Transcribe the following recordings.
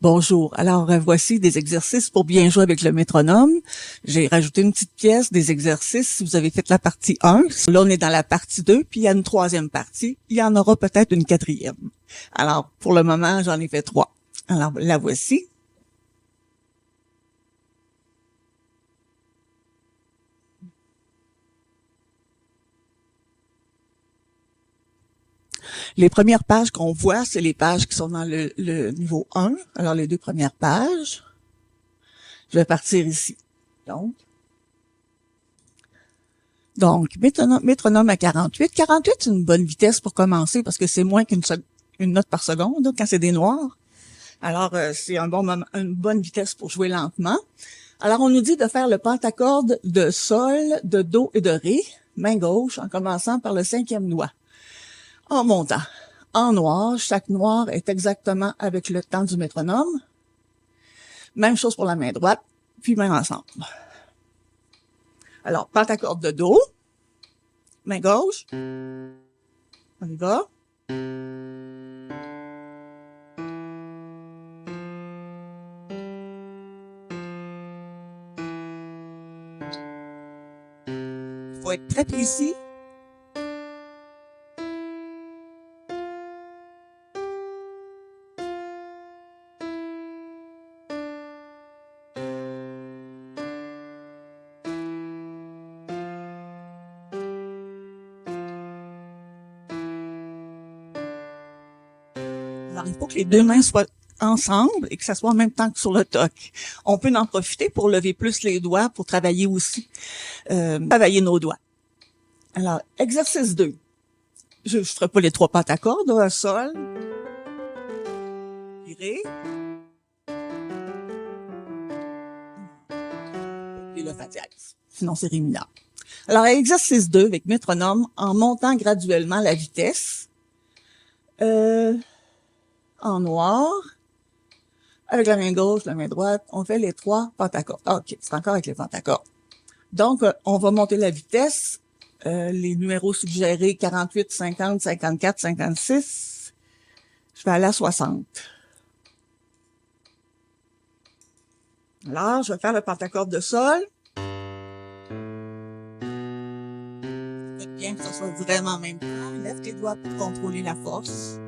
Bonjour. Alors, voici des exercices pour bien jouer avec le métronome. J'ai rajouté une petite pièce des exercices. Si vous avez fait la partie 1, là, on est dans la partie 2, puis il y a une troisième partie. Il y en aura peut-être une quatrième. Alors, pour le moment, j'en ai fait 3. Alors, la voici. Les premières pages qu'on voit, c'est les pages qui sont dans le niveau 1. Alors, les 2 premières pages. Je vais partir ici. Donc, métronome à 48. 48, c'est une bonne vitesse pour commencer parce que c'est moins qu'une note par seconde quand c'est des noirs. Alors, c'est une bonne vitesse pour jouer lentement. Alors, on nous dit de faire le pentacorde de sol, de do et de ré, main gauche, en commençant par le 5e doigt. En montant. En noir, chaque noir est exactement avec le temps du métronome. Même chose pour la main droite, puis même ensemble. Alors, pentacorde de do, main gauche. On y va. Il faut être très précis. Alors, il faut que les deux mains soient ensemble et que ça soit en même temps que sur le toc. On peut en profiter pour lever plus les doigts, pour travailler aussi, travailler nos doigts. Alors, exercice 2. Je ne ferai pas les 3 pentacordes, un sol, ré, et le fa dièse. Sinon, c'est ré mineur. Alors, exercice 2 avec métronome, en montant graduellement la vitesse, en noir, avec la main gauche, la main droite, on fait les 3 pentacordes. OK, c'est encore avec les pentacordes. Donc, on va monter la vitesse. Les numéros suggérés, 48, 50, 54, 56. Je vais aller à 60. Alors, je vais faire le pentacorde de sol. Faites bien que ça soit vraiment en même temps. Lève tes doigts pour contrôler la force.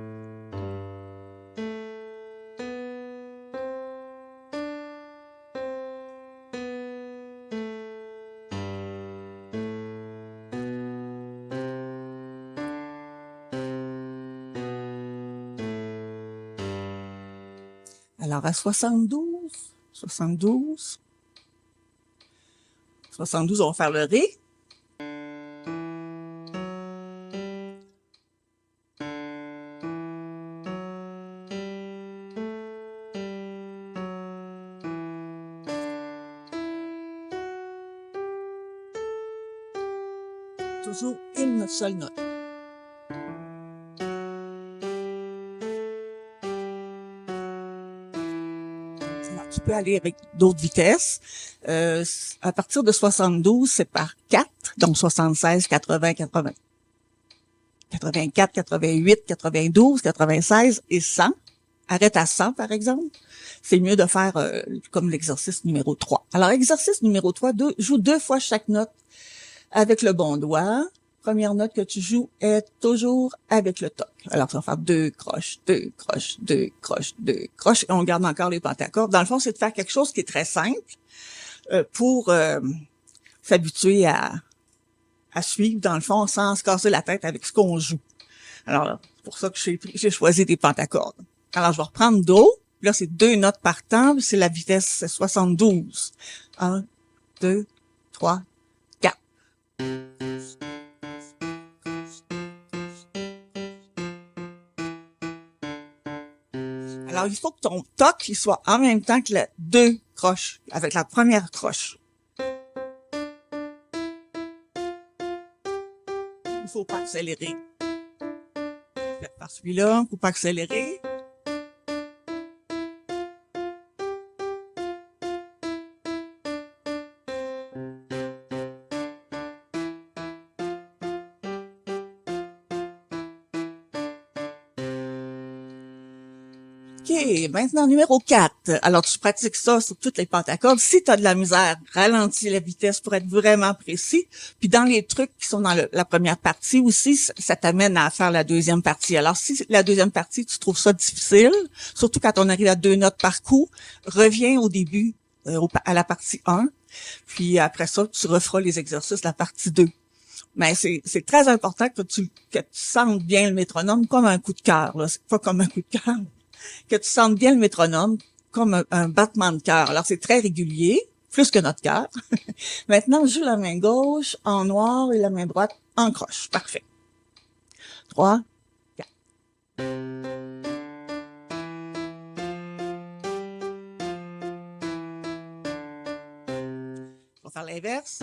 Alors, à 72, 72, on va faire le ré. Toujours une seule note. Alors, tu peux aller avec d'autres vitesses. À partir de 72, c'est par 4, donc 76, 80, 80. 84, 88, 92, 96 et 100. Arrête à 100, par exemple. C'est mieux de faire comme l'exercice numéro 3. Alors, exercice numéro 3, joue 2 fois chaque note avec le bon doigt. Première note que tu joues est toujours avec le toc. Alors, tu vas faire 2 croches, 2 croches, 2 croches, 2 croches, et on garde encore les pentacordes. Dans le fond, c'est de faire quelque chose qui est très simple pour s'habituer à suivre, dans le fond, sans se casser la tête avec ce qu'on joue. Alors, c'est pour ça que j'ai choisi des pentacordes. Alors, je vais reprendre Do. Là, c'est 2 notes par temps. C'est la vitesse 72. 1, 2, 3, 4. Alors, il faut que ton toc il soit en même temps que les 2 croches, avec la première croche. Il faut pas accélérer. Faites par celui-là, faut pas accélérer. OK. maintenant, numéro 4. Alors, tu pratiques ça sur toutes les pentaccordes. Si tu as de la misère, ralentis la vitesse pour être vraiment précis. Puis dans les trucs qui sont dans la première partie aussi, ça t'amène à faire la deuxième partie. Alors, si la deuxième partie, tu trouves ça difficile, surtout quand on arrive à 2 notes par coup, reviens au début, à la partie 1. Puis après ça, tu referas les exercices de la partie 2. Mais c'est très important que tu sentes bien le métronome comme un coup de cœur, là. C'est pas comme un coup de cœur. Que tu sentes bien le métronome comme un battement de cœur. Alors, c'est très régulier, plus que notre cœur. Maintenant, je joue la main gauche en noir et la main droite en croche. Parfait. 3, 4. On va faire l'inverse.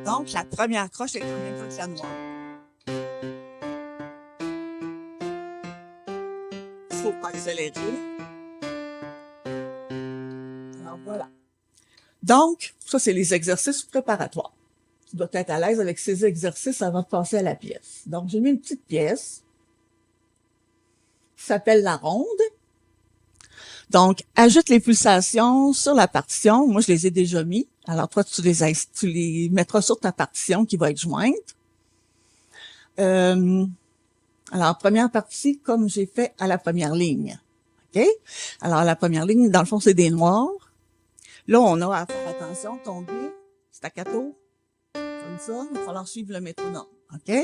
Donc, la première croche est en même temps que la noire. Il faut pas accélérer. Alors, voilà. Donc, ça, c'est les exercices préparatoires. Tu dois être à l'aise avec ces exercices avant de passer à la pièce. Donc, j'ai mis une petite pièce qui s'appelle la ronde. Donc, ajoute les pulsations sur la partition. Moi, je les ai déjà mis. Alors, toi, tu les mettras sur ta partition qui va être jointe. Alors, première partie, comme j'ai fait à la première ligne. OK? Alors, la première ligne, dans le fond, c'est des noirs. Là, on a à faire attention, tomber, staccato, comme ça. Il va falloir suivre le métronome. OK?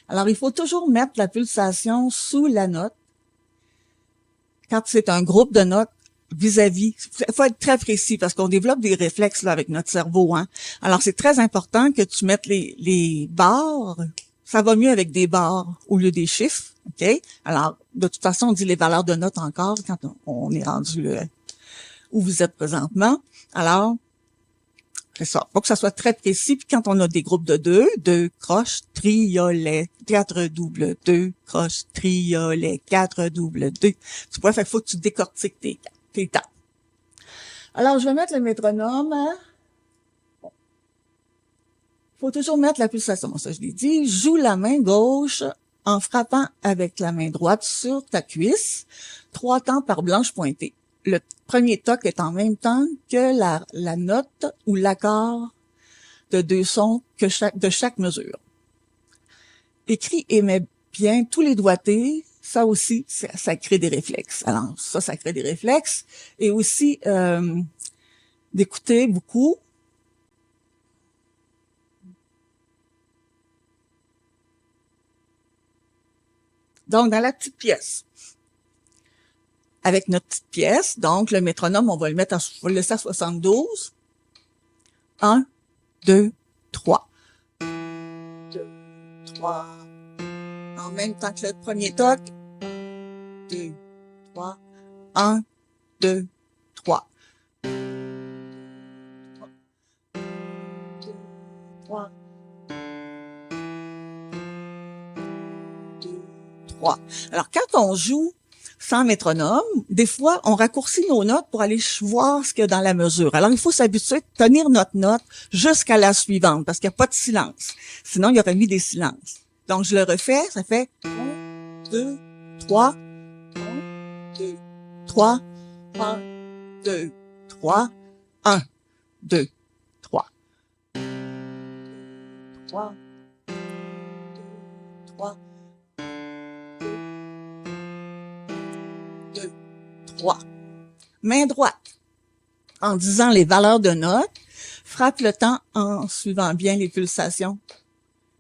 Alors, il faut toujours mettre la pulsation sous la note. Quand c'est un groupe de notes vis-à-vis, il faut être très précis parce qu'on développe des réflexes là avec notre cerveau. Hein. Alors, c'est très important que tu mettes les barres. Ça va mieux avec des barres au lieu des chiffres. OK? Alors, de toute façon, on dit les valeurs de notes encore quand on est rendu où vous êtes présentement. Alors, c'est ça. Faut que ça soit très précis. Puis quand on a des groupes de 2 croches, triolet, 4 double, 2 croches, triolet, 4 double, 2. Tu vois, faut que tu décortiques tes temps. Alors, je vais mettre le métronome. Faut toujours mettre la pulsation. Ça, je l'ai dit. Joue la main gauche en frappant avec la main droite sur ta cuisse. 3 temps par blanche pointée. Le premier toc est en même temps que la note ou l'accord de 2 sons de chaque mesure. Écris et mets bien tous les doigtés. Ça aussi, ça crée des réflexes. Alors, ça crée des réflexes. Et aussi, d'écouter beaucoup. Donc, dans la petite pièce. Avec notre petite pièce, donc le métronome, on va le laisser à 72. 1, 2, 3. 2, 3. En même temps que le premier toc. 2, 3. 1, 2, 3. 2, 3. 2, 3. Alors, quand on joue sans métronome, des fois, on raccourcit nos notes pour aller voir ce qu'il y a dans la mesure. Alors, il faut s'habituer à tenir notre note jusqu'à la suivante, parce qu'il n'y a pas de silence. Sinon, il y aurait mis des silences. Donc, je le refais, ça fait 1, 2, 3, 1, 2, 3, 1, 2, 3, 1, 2, 3. 3, 3, 2, 3. Main droite. En disant les valeurs de notes, frappe le temps en suivant bien les pulsations,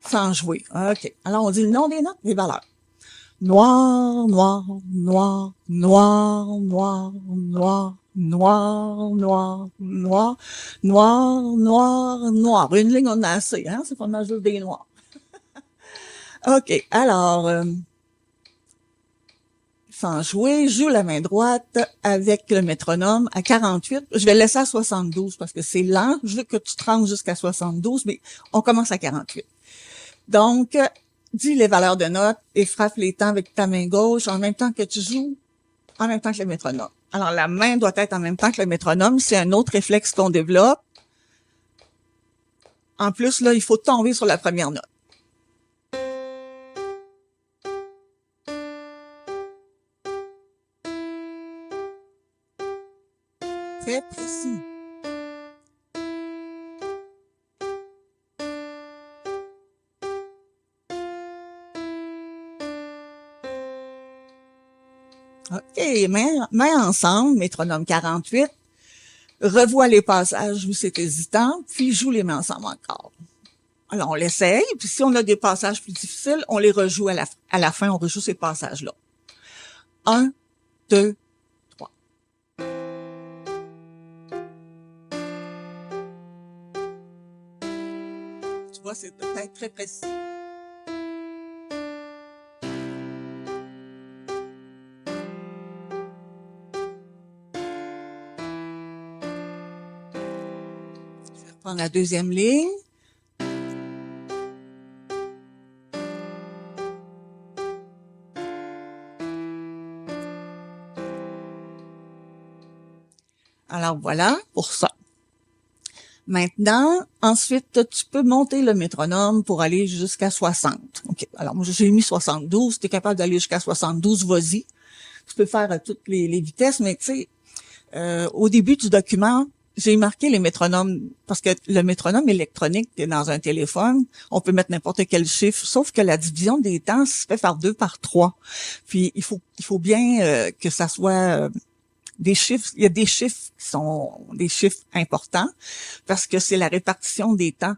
sans jouer. OK. Alors, on dit le nom des notes, les valeurs. Noir, noir, noir, noir, noir, noir, noir, noir, noir, noir, noir, noir. Une ligne, on a assez, hein? C'est pas mal juste des noirs. OK. Alors, sans jouer, joue la main droite avec le métronome à 48. Je vais le laisser à 72 parce que c'est lent. Je veux que tu te rendes jusqu'à 72, mais on commence à 48. Donc, dis les valeurs de notes et frappe les temps avec ta main gauche en même temps que tu joues, en même temps que le métronome. Alors, la main doit être en même temps que le métronome. C'est un autre réflexe qu'on développe. En plus, là, il faut tomber sur la première note. très précis. OK, mets ensemble, métronome 48, revois les passages où c'est hésitant, puis joue les mains ensemble encore. Alors, on l'essaye, puis si on a des passages plus difficiles, on les rejoue à la fin, on rejoue ces passages-là. 1, 2, 3. Tu vois, c'est peut-être très précis. Je vais reprendre la deuxième ligne. Alors voilà pour ça. Maintenant, ensuite, tu peux monter le métronome pour aller jusqu'à 60. OK. Alors, moi, j'ai mis 72. Si tu es capable d'aller jusqu'à 72, vas-y. Tu peux faire toutes les vitesses, mais tu sais, au début du document, j'ai marqué les métronomes parce que le métronome électronique est dans un téléphone. On peut mettre n'importe quel chiffre, sauf que la division des temps se fait par 2 par 3. Puis, il faut bien que ça soit... des chiffres, il y a des chiffres qui sont des chiffres importants parce que c'est la répartition des temps,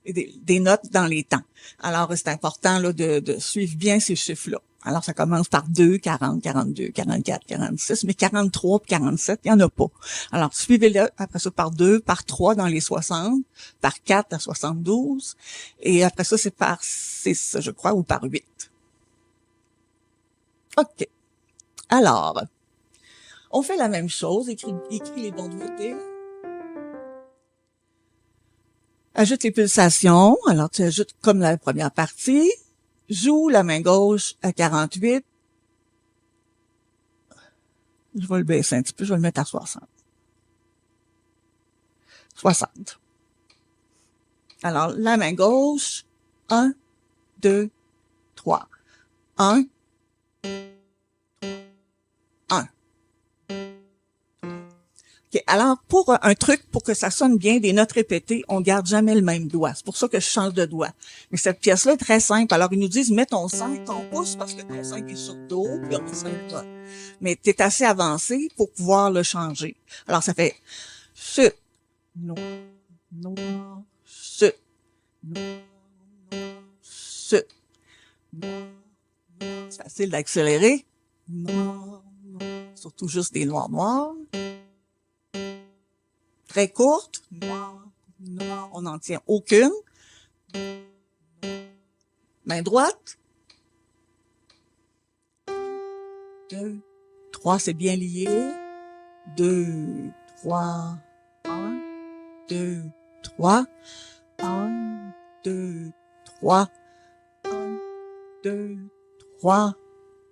des notes dans les temps. Alors, c'est important là, de suivre bien ces chiffres-là. Alors, ça commence par 2, 40, 42, 44, 46, mais 43 et 47, il n'y en a pas. Alors, suivez-le, après ça par 2, par 3 dans les 60, par 4 à 72, et après ça, c'est par 6, je crois, ou par 8. OK. Alors, on fait la même chose, écris les bons de côté. Ajoute les pulsations. Alors, tu ajoutes comme la première partie. Joue la main gauche à 48. Je vais le baisser un petit peu, je vais le mettre à 60. 60. Alors, la main gauche, 1, 2, 3. 1, 1. Okay. Alors, pour un truc, pour que ça sonne bien, des notes répétées, on garde jamais le même doigt. C'est pour ça que je change de doigt. Mais cette pièce-là est très simple. Alors, ils nous disent, mets ton 5, ton pouce, parce que ton 5 est sur Do, puis on a 5 notes. Mais tu es assez avancé pour pouvoir le changer. Alors, ça fait chut, non, non, chut, non, non, chut, non, non. C'est facile d'accélérer. Non, non. Surtout juste des noirs noirs. Très courte. Non, non. On n'en tient aucune. Main droite. 2, 3, c'est bien lié. 2, 3, 1, 2, 3, 1, 2, 3, 1, 2, 3,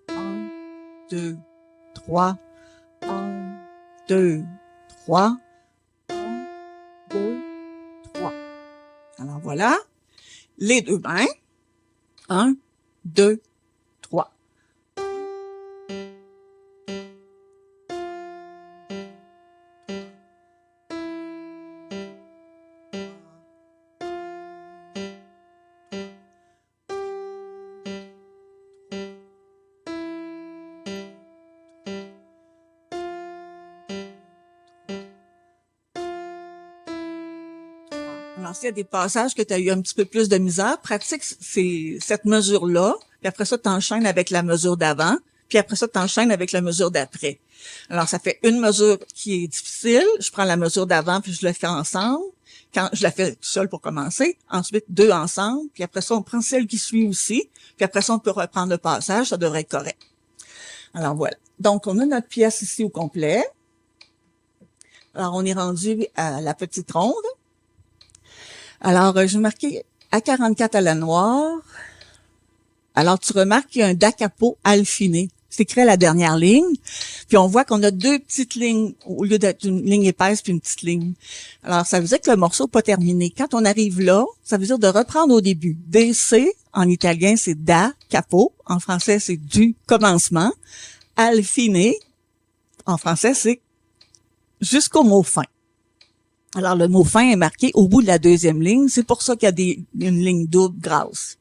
1, 2, 3, 1, 2, 3, 1, 2, 3. Alors voilà, les deux mains. 1, 2, 3. Alors, s'il y a des passages que tu as eu un petit peu plus de misère, pratique cette mesure-là, puis après ça, tu enchaînes avec la mesure d'avant, puis après ça, tu enchaînes avec la mesure d'après. Alors, ça fait une mesure qui est difficile, je prends la mesure d'avant, puis je le fais ensemble. Quand je la fais seule pour commencer, ensuite deux ensemble, puis après ça, on prend celle qui suit aussi, puis après ça, on peut reprendre le passage, ça devrait être correct. Alors, voilà. Donc, on a notre pièce ici au complet. Alors, on est rendu à la petite ronde. Alors, je vais marquer à 44 à la noire. Alors, tu remarques qu'il y a un da capo alfiné. C'est écrit à la dernière ligne. Puis, on voit qu'on a deux petites lignes au lieu d'être une ligne épaisse puis une petite ligne. Alors, ça veut dire que le morceau n'est pas terminé. Quand on arrive là, ça veut dire de reprendre au début. DC, en italien, c'est da capo. En français, c'est du commencement. Alfiné, en français, c'est jusqu'au mot fin. Alors, le mot fin est marqué au bout de la deuxième ligne. C'est pour ça qu'il y a une ligne double grasse.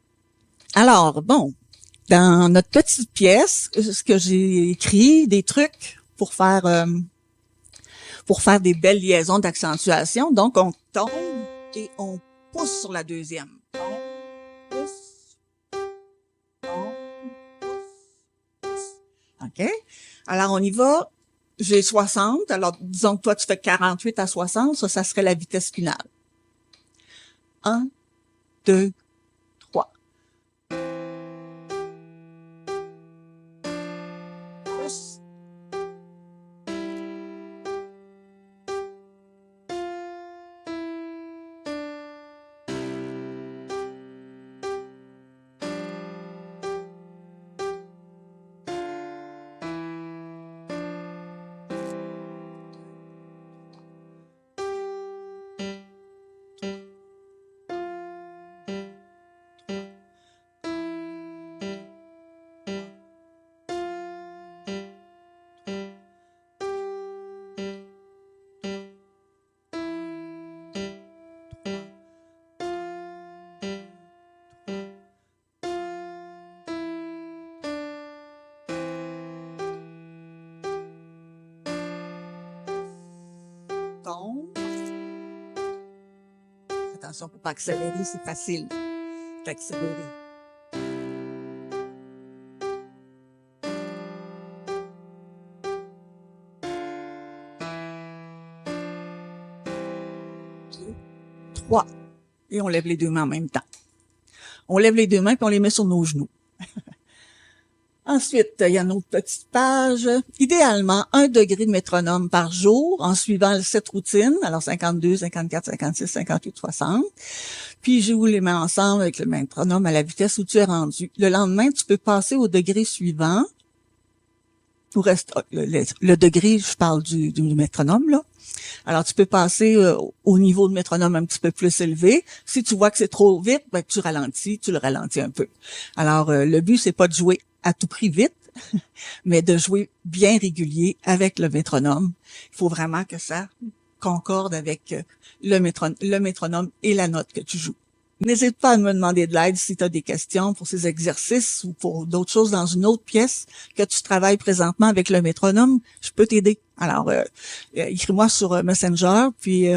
Alors, bon, dans notre petite pièce, ce que j'ai écrit, des trucs pour faire des belles liaisons d'accentuation. Donc, on tombe et on pousse sur la deuxième. Tombe, pousse, tombe, pousse. OK? Alors, on y va. J'ai 60. Alors, disons que toi, tu fais 48 à 60. Ça serait la vitesse finale. 1, 2, 3. Pousse. Tombe. Attention pour pas accélérer, c'est facile d'accélérer. Deux, 3. Et on lève les deux mains en même temps. On lève les deux mains puis on les met sur nos genoux. Ensuite, il y a une autre petite page. Idéalement, 1 degré de métronome par jour en suivant cette routine. Alors, 52, 54, 56, 58, 60. Puis, je vous les mets ensemble avec le métronome à la vitesse où tu es rendu. Le lendemain, tu peux passer au degré suivant. Le degré, je parle du métronome, là. Alors, tu peux passer au niveau de métronome un petit peu plus élevé. Si tu vois que c'est trop vite, ben, tu le ralentis un peu. Alors, le but, c'est pas de jouer à tout prix vite, mais de jouer bien régulier avec le métronome. Il faut vraiment que ça concorde avec le métronome et la note que tu joues. N'hésite pas à me demander de l'aide si tu as des questions pour ces exercices ou pour d'autres choses dans une autre pièce que tu travailles présentement avec le métronome. Je peux t'aider. Alors, écris-moi sur Messenger, puis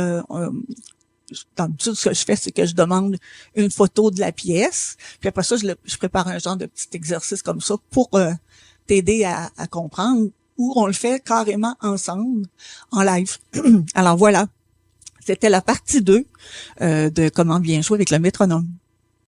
d'habitude, ce que je fais, c'est que je demande une photo de la pièce, puis après ça, je prépare un genre de petit exercice comme ça pour t'aider à comprendre, ou on le fait carrément ensemble en live. Alors voilà. C'était la partie 2 de comment bien jouer avec le métronome.